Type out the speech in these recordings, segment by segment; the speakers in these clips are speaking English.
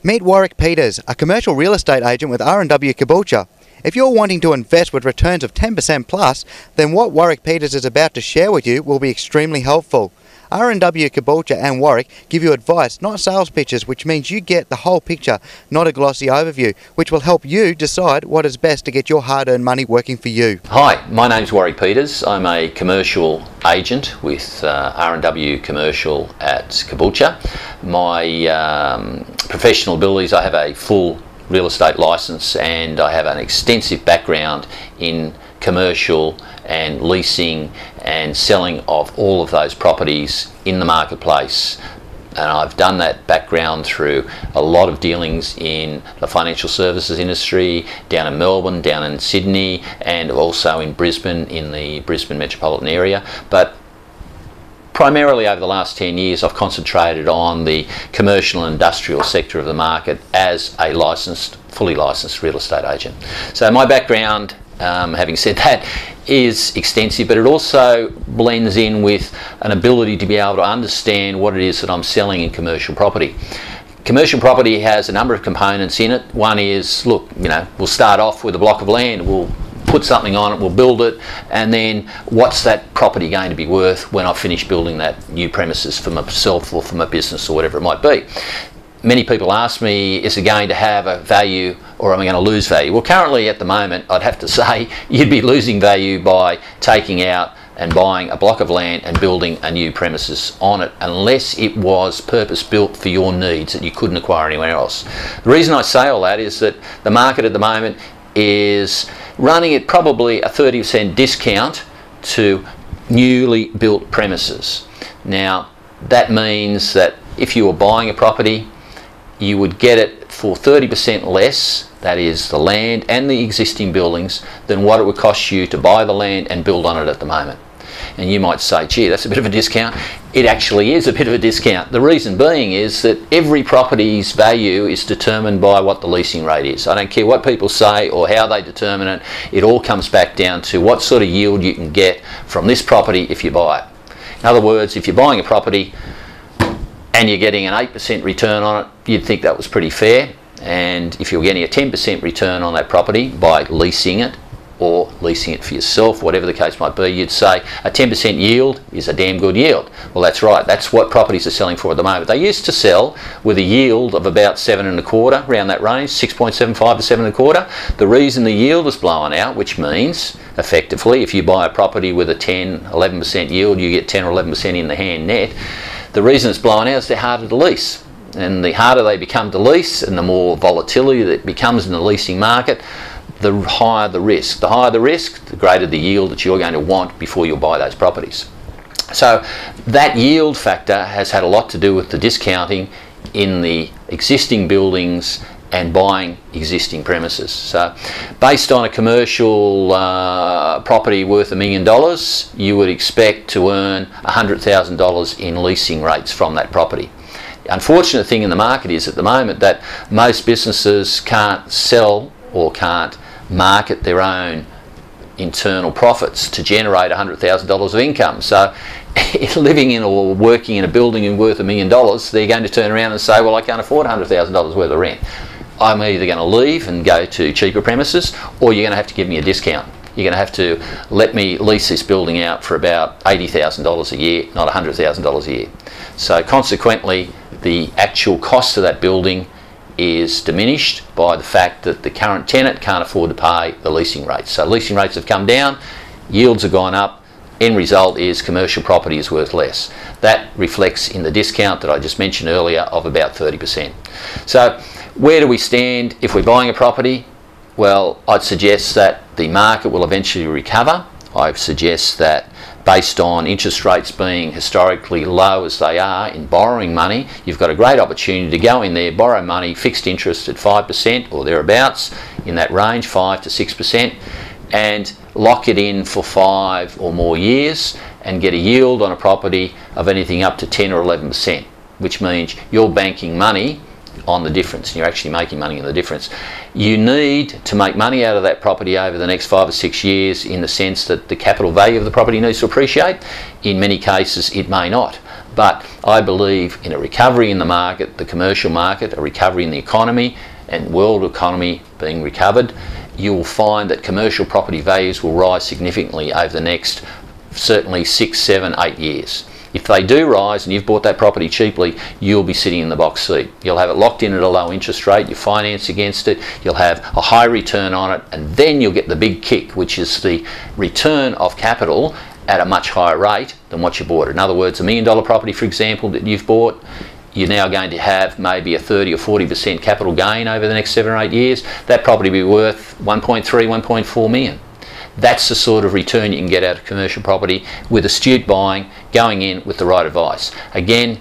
Meet Warwick Peters, a commercial real estate agent with R&W Caboolture. If you're wanting to invest with returns of 10% plus, then what Warwick Peters is about to share with you will be extremely helpful. R&W Caboolture and Warwick give you advice, not sales pitches, which means you get the whole picture, not a glossy overview, which will help you decide what is best to get your hard-earned money working for you. Hi, my name's Warwick Peters. I'm a commercial agent with R&W Commercial at Caboolture. My professional abilities, I have a full real estate licence and I have an extensive background in commercial and leasing and selling of all of those properties in the marketplace, and I've done that background through a lot of dealings in the financial services industry down in Melbourne, down in Sydney, and also in Brisbane, in the Brisbane metropolitan area. But primarily over the last 10 years I've concentrated on the commercial and industrial sector of the market as a fully licensed real estate agent. So my background, having said that, is extensive, but it also blends in with an ability to be able to understand what it is that I'm selling in commercial property. Commercial property has a number of components in it. One is, look, we'll start off with a block of land, we'll put something on it, we'll build it, and then what's that property going to be worth when I've finished building that new premises for myself or for my business or whatever it might be. Many people ask me, is it going to have a value or am I going to lose value? Well, currently at the moment I'd have to say you'd be losing value by taking out and buying a block of land and building a new premises on it, unless it was purpose built for your needs that you couldn't acquire anywhere else. The reason I say all that is that the market at the moment is running at probably a 30% discount to newly built premises. Now that means that if you were buying a property, you would get it for 30% less, that is the land and the existing buildings, than what it would cost you to buy the land and build on it at the moment. And you might say, gee, that's a bit of a discount. It actually is a bit of a discount. The reason being is that every property's value is determined by what the leasing rate is. I don't care what people say or how they determine it, it all comes back down to what sort of yield you can get from this property if you buy it. In other words, if you're buying a property and you're getting an 8% return on it, you'd think that was pretty fair. And if you're getting a 10% return on that property by leasing it or leasing it for yourself, whatever the case might be, you'd say a 10% yield is a damn good yield. Well, that's right. That's what properties are selling for at the moment. They used to sell with a yield of about 7.25, around that range, 6.75 to 7.25. The reason the yield is blowing out, which means effectively if you buy a property with a 10, 11% yield, you get 10 or 11% in the hand net. The reason it's blowing out is they're harder to lease. And the harder they become to lease and the more volatility that becomes in the leasing market, the higher the risk. The higher the risk, the greater the yield that you're going to want before you buy those properties. So that yield factor has had a lot to do with the discounting in the existing buildings and buying existing premises. So based on a commercial property worth $1 million, you would expect to earn $100,000 in leasing rates from that property. The unfortunate thing in the market is at the moment that most businesses can't sell or can't market their own internal profits to generate $100,000 of income. So living in or working in a building worth $1 million, they're going to turn around and say, well, I can't afford $100,000 worth of rent. I'm either going to leave and go to cheaper premises, or you're going to have to give me a discount. You're going to have to let me lease this building out for about $80,000 a year, not $100,000 a year. So consequently, the actual cost of that building is diminished by the fact that the current tenant can't afford to pay the leasing rates. So leasing rates have come down, yields have gone up, end result is commercial property is worth less. That reflects in the discount that I just mentioned earlier of about 30%. So where do we stand if we're buying a property? Well, I'd suggest that the market will eventually recover. I suggest that based on interest rates being historically low as they are in borrowing money, you've got a great opportunity to go in there, borrow money, fixed interest at 5% or thereabouts, in that range, 5 to 6%, and lock it in for 5 or more years and get a yield on a property of anything up to 10 or 11%, which means you're banking money on the difference, and you're actually making money on the difference. You need to make money out of that property over the next 5 or 6 years, in the sense that the capital value of the property needs to appreciate. In many cases it may not. But I believe in a recovery in the market, the commercial market, a recovery in the economy and world economy being recovered, you will find that commercial property values will rise significantly over the next certainly 6, 7, 8 years. If they do rise and you've bought that property cheaply, you'll be sitting in the box seat. You'll have it locked in at a low interest rate, you finance against it, you'll have a high return on it, and then you'll get the big kick, which is the return of capital at a much higher rate than what you bought. In other words, $1 million property, for example, that you've bought, you're now going to have maybe a 30 or 40% capital gain over the next 7 or 8 years. That property will be worth 1.3, 1.4 million. That's the sort of return you can get out of commercial property with astute buying, going in with the right advice. Again,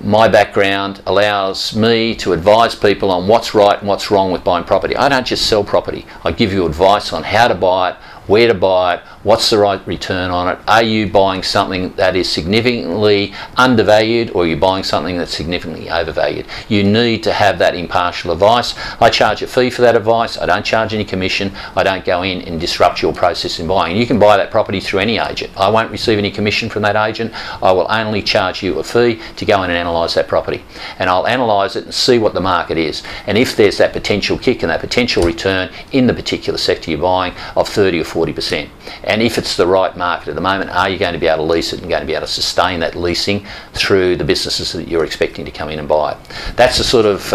my background allows me to advise people on what's right and what's wrong with buying property. I don't just sell property. I give you advice on how to buy it, where to buy it, what's the right return on it. Are you buying something that is significantly undervalued, or are you buying something that's significantly overvalued? You need to have that impartial advice. I charge a fee for that advice. I don't charge any commission. I don't go in and disrupt your process in buying. You can buy that property through any agent. I won't receive any commission from that agent. I will only charge you a fee to go in and analyse that property. And I'll analyse it and see what the market is. And if there's that potential kick and that potential return in the particular sector you're buying of 30 or 40%. And if it's the right market at the moment, are you going to be able to lease it and going to be able to sustain that leasing through the businesses that you're expecting to come in and buy it? That's the sort of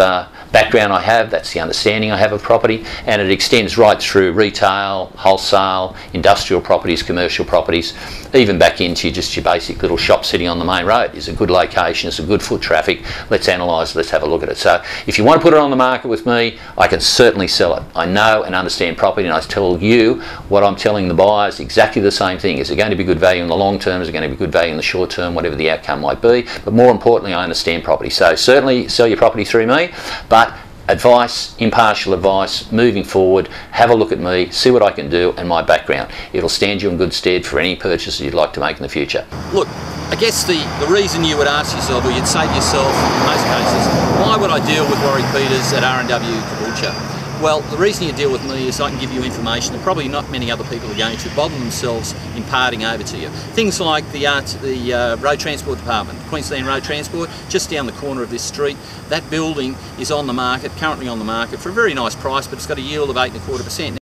background I have, that's the understanding I have of property, and it extends right through retail, wholesale, industrial properties, commercial properties, even back into just your basic little shop sitting on the main road. It's a good location, it's a good foot traffic, let's analyse, let's have a look at it. So if you want to put it on the market with me, I can certainly sell it. I know and understand property, and I tell you what I'm telling the buyers, exactly the same thing. Is it going to be good value in the long term? Is it going to be good value in the short term? Whatever the outcome might be. But more importantly, I understand property. So certainly sell your property through me, but advice, impartial advice, moving forward, have a look at me, see what I can do and my background. It'll stand you in good stead for any purchases you'd like to make in the future. Look, I guess the reason you would ask yourself, or you'd say to yourself in most cases, why would I deal with Warwick Peters at R&W Caboolture? Well, the reason you deal with me is I can give you information that probably not many other people are going to bother themselves imparting over to you. Things like the Road Transport Department, Queensland Road Transport, just down the corner of this street. That building is on the market, currently on the market, for a very nice price, but it's got a yield of 8.25%.